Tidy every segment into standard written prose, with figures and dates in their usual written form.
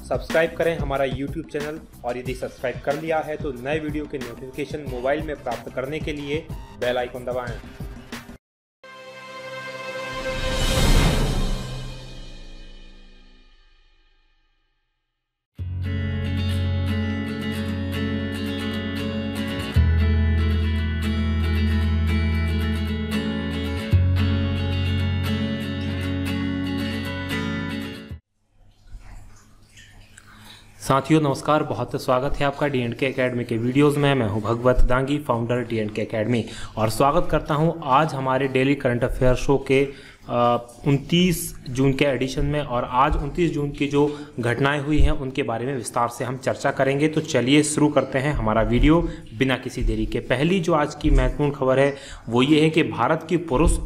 Subscribe करें हमारा YouTube channel और यदि सब्सक्राइब कर लिया है तो नए वीडियो के नोटिफिकेशन मोबाइल में प्राप्त करने के लिए बेल आइकन दबाएं। साथियों नमस्कार, बहुत स्वागत है आपका D&K एकेडमी के वीडियोस में। मैं हूं भगवत दांगी, फाउंडर D&K एकेडमी, और स्वागत करता हूं आज हमारे डेली करंट अफेयर शो के 29 जून के एडिशन में। और आज 29 जून की जो घटनाएं हुई हैं उनके बारे में विस्तार से हम चर्चा करेंगे। तो चलिए शुरू करते हैं हमारा वीडियो बिना किसी देरी के। पहली जो आज की महत्वपूर्ण खबर है वो ये है कि भारत की पुरुष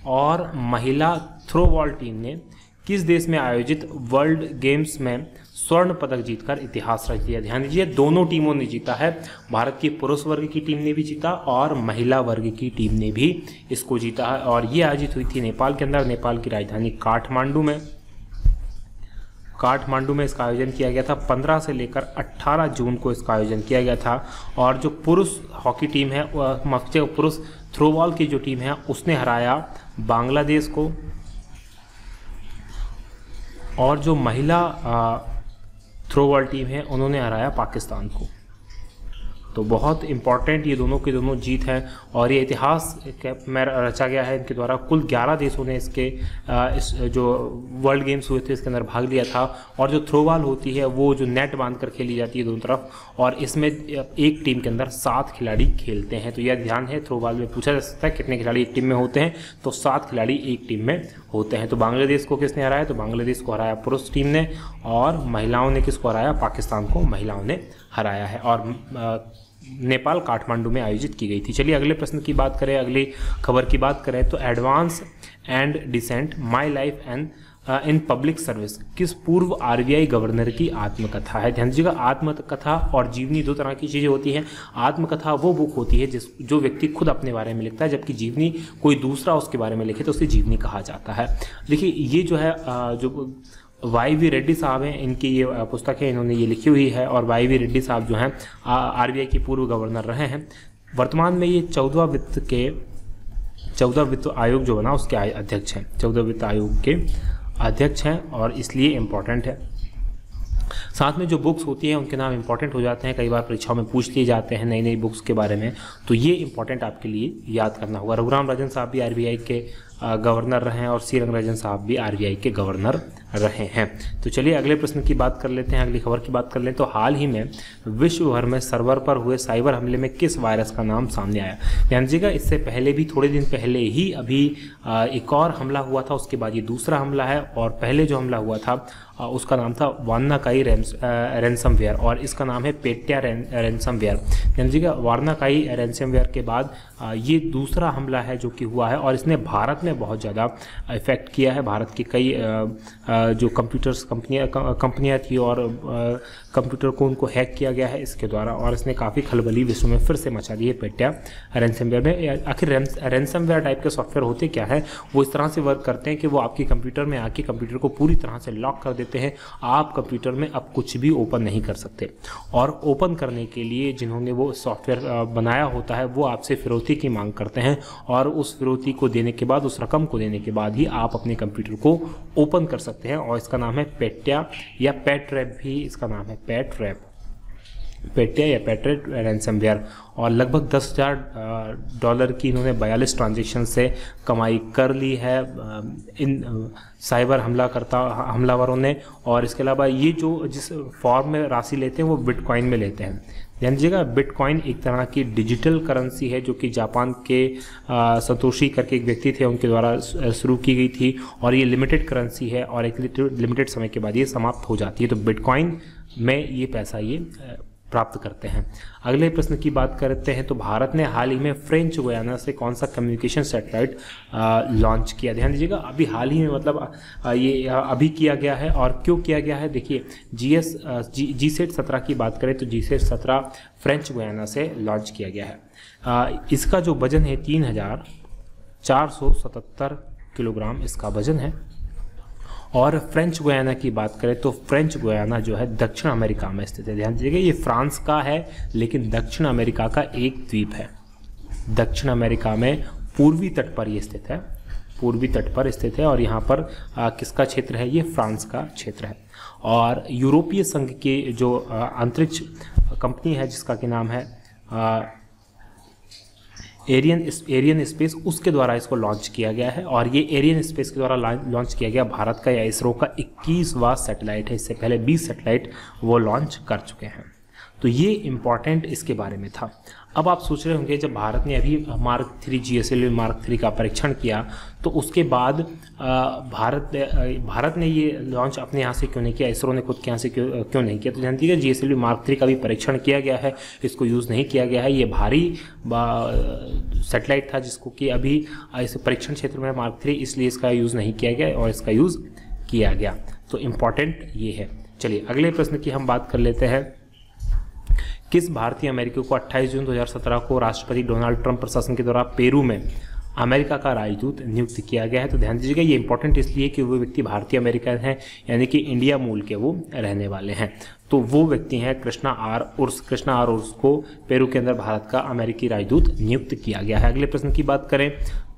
और महिला थ्रोबॉल टीम ने किस देश में आयोजित वर्ल्ड गेम्स में स्वर्ण पदक जीतकर इतिहास रच दिया। ध्यान दीजिए, दोनों टीमों ने जीता है। भारत की पुरुष वर्ग की टीम ने भी जीता और महिला वर्ग की टीम ने भी इसको जीता है। और ये आयोजित हुई थी नेपाल के अंदर, नेपाल की राजधानी काठमांडू में। काठमांडू में इसका आयोजन किया गया था। 15 से लेकर 18 जून को इसका आयोजन किया गया था। और जो पुरुष हॉकी टीम है, पुरुष थ्रोबॉल की जो टीम है उसने हराया बांग्लादेश को, और जो महिला थ्रोबॉल टीम है उन्होंने हराया पाकिस्तान को। तो बहुत इंपॉर्टेंट ये दोनों की दोनों जीत है और ये इतिहास में रचा गया है इनके द्वारा। कुल 11 देशों ने इसके इस जो वर्ल्ड गेम्स हुए थे इसके अंदर भाग लिया था। और जो थ्रोबॉल होती है वो जो नेट बांध कर खेली जाती है दोनों तरफ, और इसमें एक टीम के अंदर 7 खिलाड़ी खेलते हैं। तो यह ध्यान है, थ्रोबॉल में पूछा जा सकता है कितने खिलाड़ी एक टीम में होते हैं, तो 7 खिलाड़ी एक टीम में होते हैं। तो बांग्लादेश को किसने हराया? तो बांग्लादेश को हराया पुरुष टीम ने, और महिलाओं ने किसको हराया? पाकिस्तान को महिलाओं ने हराया है। और नेपाल काठमांडू में आयोजित की गई थी। चलिए अगले प्रश्न की बात करें, अगली खबर की बात करें तो advance and decent my life and in public service किस पूर्व RBI गवर्नर की आत्मकथा है। ध्यान दीजिएगा, आत्मकथा और जीवनी दो तरह की चीज़ें होती हैं। आत्मकथा वो बुक होती है जो व्यक्ति खुद अपने बारे में लिखता है, जबकि जीवनी कोई दूसरा उसके बारे में लिखे तो उसे जीवनी कहा जाता है। देखिए ये जो है जो YV रेड्डी साहब हैं, इनकी ये पुस्तक है, इन्होंने ये लिखी हुई है। और YV रेड्डी साहब जो हैं RBI के पूर्व गवर्नर रहे हैं। वर्तमान में ये 14 वित्त आयोग जो बना उसके अध्यक्ष हैं, 14 वित्त आयोग के अध्यक्ष हैं, और इसलिए इम्पोर्टेंट है। साथ में जो बुक्स होती हैं उनके नाम इंपॉर्टेंट हो जाते हैं, कई बार परीक्षाओं में पूछ लिए जाते हैं नई नई बुक्स के बारे में, तो ये इंपॉर्टेंट आपके लिए याद करना होगा। रघुराम राजन साहब भी RBI के गवर्नर रहे हैं और C रंगराजन साहब भी RBI के गवर्नर रहे हैं। तो चलिए अगले प्रश्न की बात कर लेते हैं, अगली खबर की बात कर लें। तो हाल ही में विश्व भर में सर्वर पर हुए साइबर हमले में किस वायरस का नाम सामने आया? ध्यान दीजिएगा, इससे पहले भी थोड़े दिन पहले ही अभी एक और हमला हुआ था, उसके बाद ये दूसरा हमला है। और पहले जो हमला हुआ था उसका नाम था वारनाकाई रैंसमवेयर, और इसका नाम है पेट्या रैंसमवेयर। ध्यान दीजिएगा, वारनाकाई रैंसमवेयर के बाद ये दूसरा हमला है जो कि हुआ है, और इसने भारत में बहुत ज़्यादा इफेक्ट किया है। भारत की कई जो कंपनियां थी और कंप्यूटर को उनको हैक किया गया है इसके द्वारा, और इसने काफ़ी खलबली विश्व में फिर से मचा दी है पेट्या रैंसमवेयर में। आखिर रैंसमवेयर टाइप के सॉफ्टवेयर होते क्या है? वो इस तरह से वर्क करते हैं कि वो आपके कंप्यूटर में आके कंप्यूटर को पूरी तरह से लॉक कर देते हैं। आप कंप्यूटर में अब कुछ भी ओपन नहीं कर सकते, और ओपन करने के लिए जिन्होंने वो सॉफ्टवेयर बनाया होता है वो आपसे फिरौती की मांग करते हैं, और उस फिरौती को देने के बाद, उस रकम को देने के बाद ही आप अपने कंप्यूटर को ओपन कर सकते हैं। और इसका नाम है पेट्या या पैटरैप, भी इसका नाम है पैटरैप, पेट्या या पैटरैप रैंसमवेयर। और लगभग $10,000 की इन्होंने 42 ट्रांजेक्शन से कमाई कर ली है इन साइबर हमलावरों ने। और इसके अलावा ये जो जिस फॉर्म में राशि लेते हैं वो बिटकॉइन में लेते हैं। ध्यान दीजिएगा, बिटकॉइन एक तरह की डिजिटल करेंसी है जो कि जापान के सतोशी करके एक व्यक्ति थे उनके द्वारा शुरू की गई थी, और ये लिमिटेड करेंसी है और एक लिमिटेड समय के बाद ये समाप्त हो जाती है। तो बिटकॉइन में ये पैसा ये प्राप्त करते हैं। अगले प्रश्न की बात करते हैं तो भारत ने हाल ही में फ्रेंच गुयाना से कौन सा कम्युनिकेशन सैटेलाइट लॉन्च किया? ध्यान दीजिएगा, अभी हाल ही में, मतलब ये अभी किया गया है। और क्यों किया गया है? देखिए, GSAT 17 की बात करें तो GSAT 17 फ्रेंच गुयाना से लॉन्च किया गया है। इसका जो वजन है 3477 किलोग्राम इसका वजन है। और फ्रेंच गुयाना की बात करें तो फ्रेंच गुयाना जो है दक्षिण अमेरिका में स्थित है। ध्यान दीजिएगा, ये फ्रांस का है लेकिन दक्षिण अमेरिका का एक द्वीप है। दक्षिण अमेरिका में पूर्वी तट पर ये स्थित है, पूर्वी तट पर स्थित है। और यहाँ पर किसका क्षेत्र है? ये फ्रांस का क्षेत्र है। और यूरोपीय संघ के जो अंतरिक्ष कंपनी है जिसका कि नाम है एरियन स्पेस, उसके द्वारा इसको लॉन्च किया गया है। और ये एरियन स्पेस के द्वारा लॉन्च किया गया भारत का या इसरो का 21वां सैटेलाइट है। इससे पहले 20 सैटेलाइट वो लॉन्च कर चुके हैं। तो ये इम्पॉर्टेंट इसके बारे में था। अब आप सोच रहे होंगे जब भारत ने अभी मार्क 3 GSLV मार्क 3 का परीक्षण किया तो उसके बाद भारत ने ये लॉन्च अपने यहाँ से क्यों नहीं किया, इसरो ने खुद के यहाँ से क्यों नहीं किया? तो जानती है GSLV मार्क 3 का भी परीक्षण किया गया है, इसको यूज़ नहीं किया गया है। ये भारी सैटेलाइट था जिसको कि अभी इस परीक्षण क्षेत्र में मार्क 3, इसलिए इसका यूज़ नहीं किया गया और इसका यूज़ किया गया। तो इम्पॉर्टेंट ये है। चलिए अगले प्रश्न की हम बात कर लेते हैं। किस भारतीय अमेरिकी को 28 जून 2017 को राष्ट्रपति डोनाल्ड ट्रंप प्रशासन के द्वारा पेरू में अमेरिका का राजदूत नियुक्त किया गया है? तो ध्यान दीजिएगा, ये इंपॉर्टेंट इसलिए कि वो व्यक्ति भारतीय अमेरिकन हैं, यानी कि इंडिया मूल के वो रहने वाले हैं। तो वो व्यक्ति हैं कृष्णा आर उर्स को पेरू के अंदर भारत का अमेरिकी राजदूत नियुक्त किया गया है। अगले प्रश्न की बात करें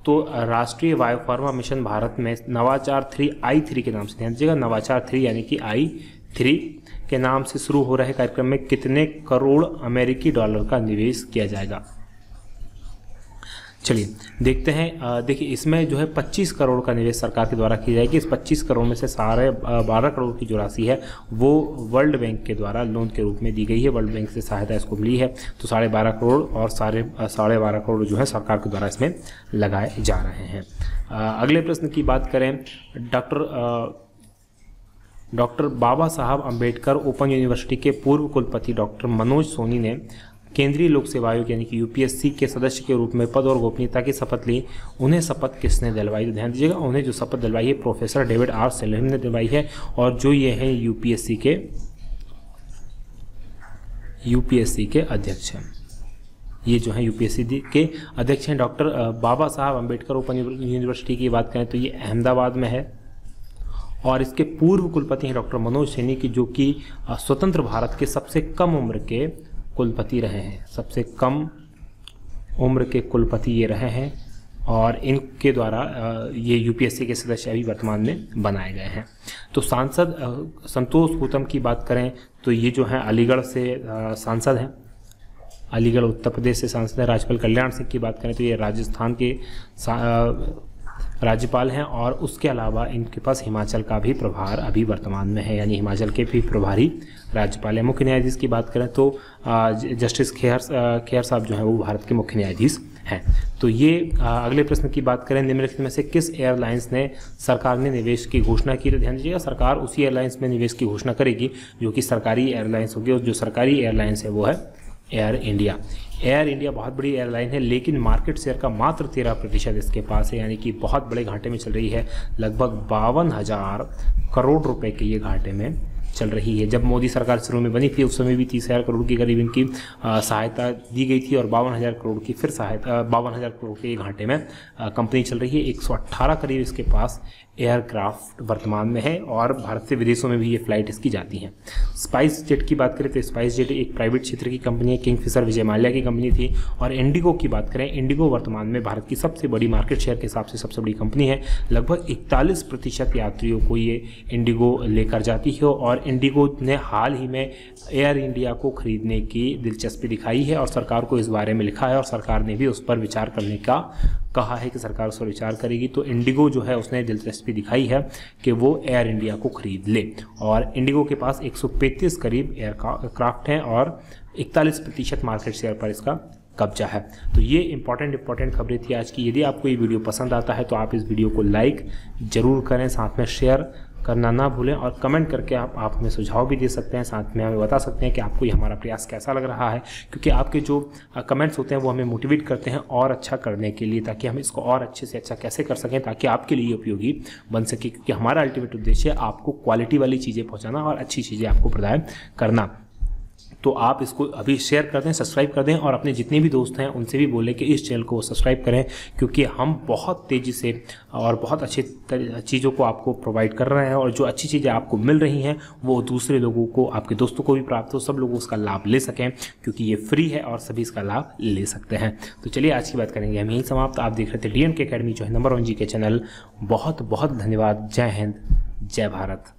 तो राष्ट्रीय वायुफार्मा मिशन भारत में नवाचार 3 I3 के नाम से, ध्यान दीजिएगा, नवाचार 3 यानी कि I3 के नाम से शुरू हो रहे कार्यक्रम में कितने करोड़ अमेरिकी डॉलर का निवेश किया जाएगा? चलिए देखते हैं। देखिए इसमें जो है 25 करोड़ का निवेश सरकार के द्वारा किया जाएगी। इस 25 करोड़ में से 12.5 करोड़ की जो राशि है वो वर्ल्ड बैंक के द्वारा लोन के रूप में दी गई है। वर्ल्ड बैंक से सहायता इसको मिली है। तो 12.5 करोड़ और 12.5 करोड़ जो है सरकार के द्वारा इसमें लगाए जा रहे हैं। अगले प्रश्न की बात करें, डॉक्टर बाबा साहब अम्बेडकर ओपन यूनिवर्सिटी के पूर्व कुलपति डॉक्टर मनोज सोनी ने केंद्रीय लोक सेवा आयोग यानी कि UPSC के सदस्य के रूप में पद और गोपनीयता की शपथ ली। उन्हें शपथ किसने दिलवाई? तो ध्यान दीजिएगा, उन्हें जो शपथ दिलवाई है प्रोफेसर डेविड R. सेल्हिम ने दिलवाई है। और जो ये हैं UPSC के अध्यक्ष हैं। ये जो है UPSC के अध्यक्ष हैं डॉक्टर बाबा साहब अम्बेडकर ओपन यूनिवर्सिटी की बात करें तो ये अहमदाबाद में है। और इसके पूर्व कुलपति हैं डॉक्टर मनोज सोनी की, जो कि स्वतंत्र भारत के सबसे कम उम्र के कुलपति रहे हैं। सबसे कम उम्र के कुलपति ये रहे हैं और इनके द्वारा ये UPSC के सदस्य अभी वर्तमान में बनाए गए हैं। तो सांसद संतोष गौतम की बात करें तो ये जो है अलीगढ़ से सांसद हैं, अलीगढ़ उत्तर प्रदेश से सांसद है। राज्यपाल कल्याण सिंह की बात करें तो ये राजस्थान के राज्यपाल हैं। और उसके अलावा इनके पास हिमाचल का भी प्रभार अभी वर्तमान में है, यानी हिमाचल के भी प्रभारी राज्यपाल हैं। मुख्य न्यायाधीश की बात करें तो जस्टिस खेहर साहब जो हैं वो भारत के मुख्य न्यायाधीश हैं। तो ये अगले प्रश्न की बात करें, निम्नलिखित में से किस एयरलाइंस ने सरकार ने निवेश की घोषणा की? तो ध्यान दीजिएगा, सरकार उसी एयरलाइंस में निवेश की घोषणा करेगी जो कि सरकारी एयरलाइंस होगी। और जो सरकारी एयरलाइंस है वो है एयर इंडिया। एयर इंडिया बहुत बड़ी एयरलाइन है लेकिन मार्केट शेयर का मात्र 13% इसके पास है, यानी कि बहुत बड़े घाटे में चल रही है। लगभग 52,000 करोड़ रुपए के ये घाटे में चल रही है। जब मोदी सरकार शुरू में बनी थी उस समय भी 30,000 करोड़ की करीब इनकी सहायता दी गई थी और 52,000 करोड़ की फिर सहायता 52,000 करोड़ के घाटे में कंपनी चल रही है। 118 करीब इसके पास एयरक्राफ्ट वर्तमान में है और भारत से विदेशों में भी ये फ्लाइट इसकी जाती हैं। स्पाइस जेट की बात करें तो स्पाइस जेट एक प्राइवेट क्षेत्र की कंपनी है, किंगफिशर विजय माल्या की कंपनी थी। और इंडिगो की बात करें, इंडिगो वर्तमान में भारत की सबसे बड़ी मार्केट शेयर के हिसाब से सबसे बड़ी कंपनी है। लगभग 41% यात्रियों को ये इंडिगो लेकर जाती है। और इंडिगो ने हाल ही में एयर इंडिया को खरीदने की दिलचस्पी दिखाई है और सरकार को इस बारे में लिखा है और सरकार ने भी उस पर विचार करने का कहा है कि सरकार उस पर विचार करेगी। तो इंडिगो जो है उसने दिलचस्पी दिखाई है कि वो एयर इंडिया को खरीद ले। और इंडिगो के पास 135 करीब एयरक्राफ्ट हैं और 41% मार्केट शेयर पर इसका कब्जा है। तो ये इंपॉर्टेंट खबरें थी आज की। यदि आपको ये वीडियो पसंद आता है तो आप इस वीडियो को लाइक ज़रूर करें, साथ में शेयर करना ना भूलें और कमेंट करके आप हमें सुझाव भी दे सकते हैं, साथ में हमें बता सकते हैं कि आपको ये हमारा प्रयास कैसा लग रहा है, क्योंकि आपके जो कमेंट्स होते हैं वो हमें मोटिवेट करते हैं और अच्छा करने के लिए, ताकि हम इसको और अच्छे से अच्छा कैसे कर सकें ताकि आपके लिए उपयोगी बन सके। क्योंकि हमारा अल्टीमेट उद्देश्य है आपको क्वालिटी वाली चीज़ें पहुँचाना और अच्छी चीज़ें आपको प्रदान करना। तो आप इसको अभी शेयर कर दें, सब्सक्राइब कर दें और अपने जितने भी दोस्त हैं उनसे भी बोलें कि इस चैनल को सब्सक्राइब करें, क्योंकि हम बहुत तेज़ी से और बहुत अच्छे चीज़ों को आपको प्रोवाइड कर रहे हैं और जो अच्छी चीज़ें आपको मिल रही हैं वो दूसरे लोगों को, आपके दोस्तों को भी प्राप्त हो, सब लोग उसका लाभ ले सकें, क्योंकि ये फ्री है और सभी इसका लाभ ले सकते हैं। तो चलिए आज की बात करेंगे हम यहीं समाप्त। आप देख रहे थे DNK अकेडमी, जो है नंबर 1 GK चैनल। बहुत बहुत धन्यवाद। जय हिंद, जय भारत।